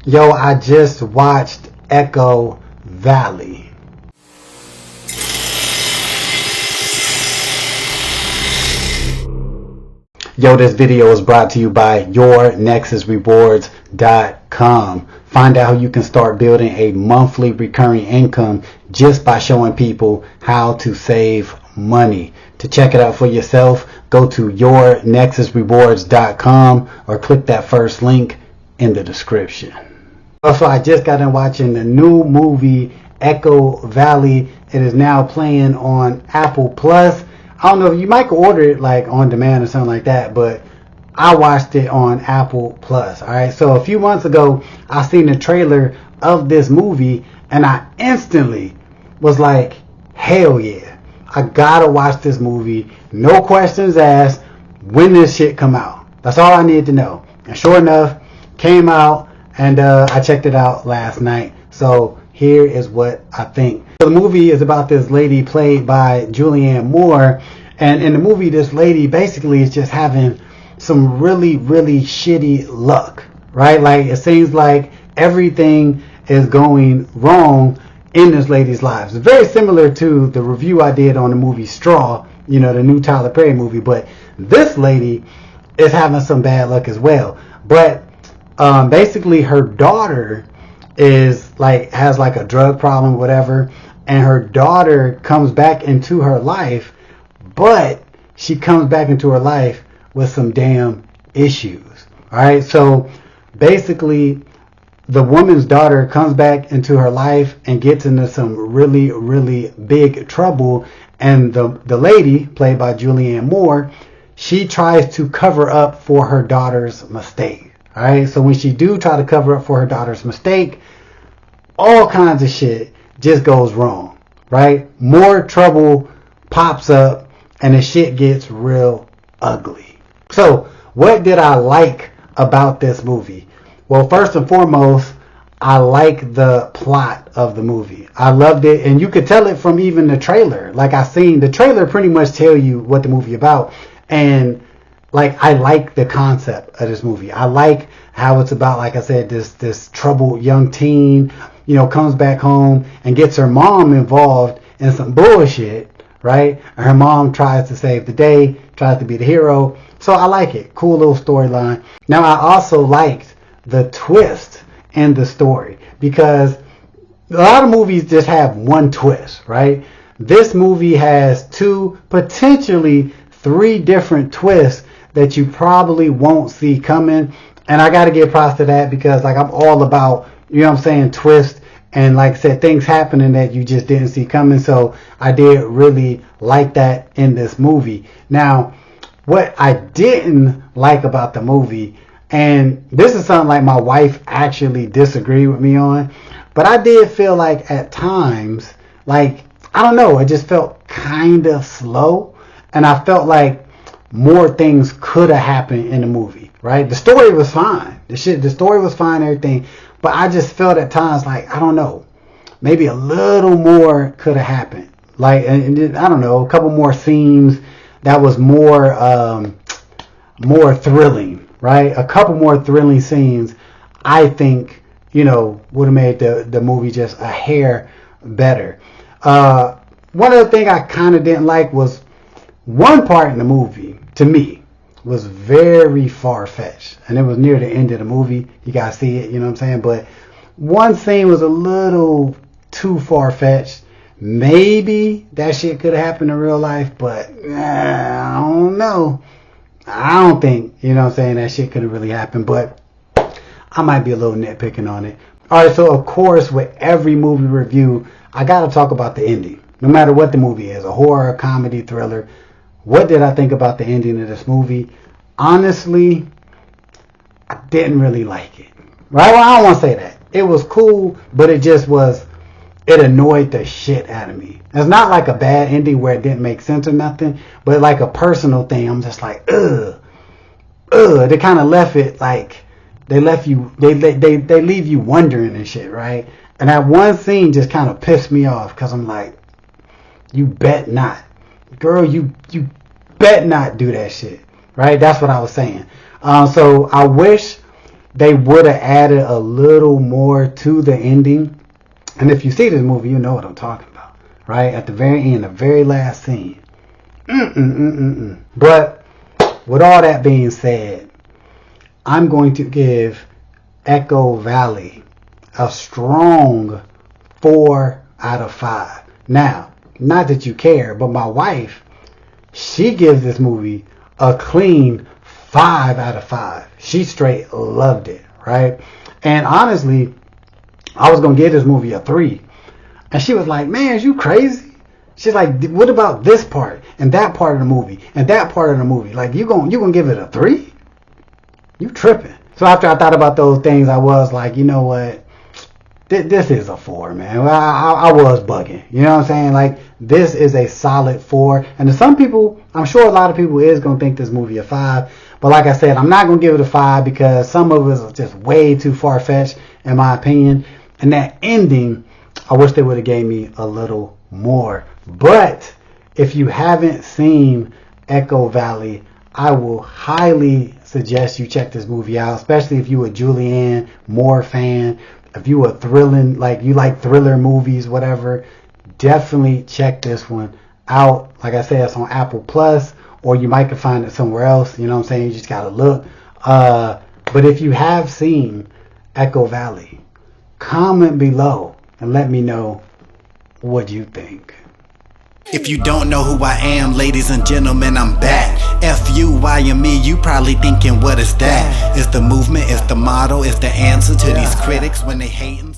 Yo, I just watched Echo Valley. Yo, this video is brought to you by YourNexusRewards.com. Find out how you can start building a monthly recurring income just by showing people how to save money. To check it out for yourself, go to YourNexusRewards.com or click that first link in the description. Also, I just got done watching the new movie Echo Valley. It is now playing on Apple Plus. I don't know, you might order it like on demand or something like that, but I watched it on Apple Plus. Alright, so a few months ago, I seen the trailer of this movie and I instantly was like, hell yeah, I gotta watch this movie. No questions asked. When this shit come out? That's all I needed to know. And sure enough, came out. And I checked it out last night. So here is what I think. So the movie is about this lady played by Julianne Moore. And in the movie, this lady basically is just having some really, really shitty luck. Right? Like, it seems like everything is going wrong in this lady's lives. It's very similar to the review I did on the movie Straw. You know, the new Tyler Perry movie. But this lady is having some bad luck as well. But basically her daughter is like, has like a drug problem, whatever, and her daughter comes back into her life, but she comes back into her life with some damn issues. Alright, so basically the woman's daughter comes back into her life and gets into some really, really big trouble, and the lady, played by Julianne Moore, she tries to cover up for her daughter's mistake. Alright, so when she do try to cover up for her daughter's mistake, all kinds of shit just goes wrong, right? More trouble pops up and the shit gets real ugly. So, what did I like about this movie? Well, first and foremost, I like the plot of the movie. I loved it, and you could tell it from even the trailer. Like, I seen the trailer pretty much tell you what the movie about, and like, I like the concept of this movie. I like how it's about, like I said, this troubled young teen, you know, comes back home and gets her mom involved in some bullshit, right? And her mom tries to save the day, tries to be the hero. So I like it. Cool little storyline. Now, I also liked the twist in the story, because a lot of movies just have one twist, right? This movie has 2, potentially 3 different twists that you probably won't see coming. And I got to give props to that, because like, I'm all about, you know what I'm saying, twist, and like I said, things happening that you just didn't see coming. So I did really like that in this movie. Now, what I didn't like about the movie, and this is something like my wife actually disagreed with me on, but I did feel like at times, like, I don't know, it just felt kind of slow, and I felt like more things could have happened in the movie, right? The story was fine. The story was fine, everything. But I just felt at times like, I don't know, maybe a little more could have happened. Like, and I don't know, a couple more scenes that was more thrilling, right? A couple more thrilling scenes, I think, you know, would have made the movie just a hair better. One other thing I kind of didn't like was one part in the movie, to me, was very far-fetched. And it was near the end of the movie. You guys see it, you know what I'm saying? But one scene was a little too far-fetched. Maybe that shit could have happened in real life, but I don't know. I don't think, you know what I'm saying, that shit could have really happened. But I might be a little nitpicking on it. Alright, so of course, with every movie review, I got to talk about the ending. No matter what the movie is, a horror, comedy, thriller. What did I think about the ending of this movie? Honestly, I didn't really like it. Right? Well, I don't want to say that. It was cool, but it just was, it annoyed the shit out of me. It's not like a bad ending where it didn't make sense or nothing, but like a personal thing. I'm just like, ugh. They kind of left it like, they leave you wondering and shit, right? And that one scene just kind of pissed me off, because I'm like, you bet not. Girl, you bet not do that shit. Right? That's what I was saying. So I wish they would have added a little more to the ending. And if you see this movie, you know what I'm talking about, right? At the very end, the very last scene. But with all that being said, I'm going to give Echo Valley a strong 4 out of 5. Now, not that you care, but my wife, she gives this movie a clean 5 out of 5. She straight loved it, right? And honestly, I was going to give this movie a 3. And she was like, man, is you crazy? She's like, what about this part and that part of the movie and that part of the movie? Like, you gonna give it a 3? You tripping. So after I thought about those things, I was like, you know what? This is a 4, man. I was bugging. You know what I'm saying? Like, this is a solid 4. And to some people, I'm sure a lot of people is going to think this movie a 5. But like I said, I'm not going to give it a 5 because some of it is just way too far-fetched, in my opinion. And that ending, I wish they would have gave me a little more. But if you haven't seen Echo Valley, I will highly suggest you check this movie out, especially if you a Julianne Moore fan. If you a thrilling, like you like thriller movies, whatever, definitely check this one out. Like I said, it's on Apple Plus, or you might can find it somewhere else. You know what I'm saying? You just gotta look. But if you have seen Echo Valley, comment below and let me know what you think. If you don't know who I am, ladies and gentlemen, I'm back. F.U.I.M.E, you probably thinking, what is that? It's the movement, it's the motto, it's the answer to these critics when they hating.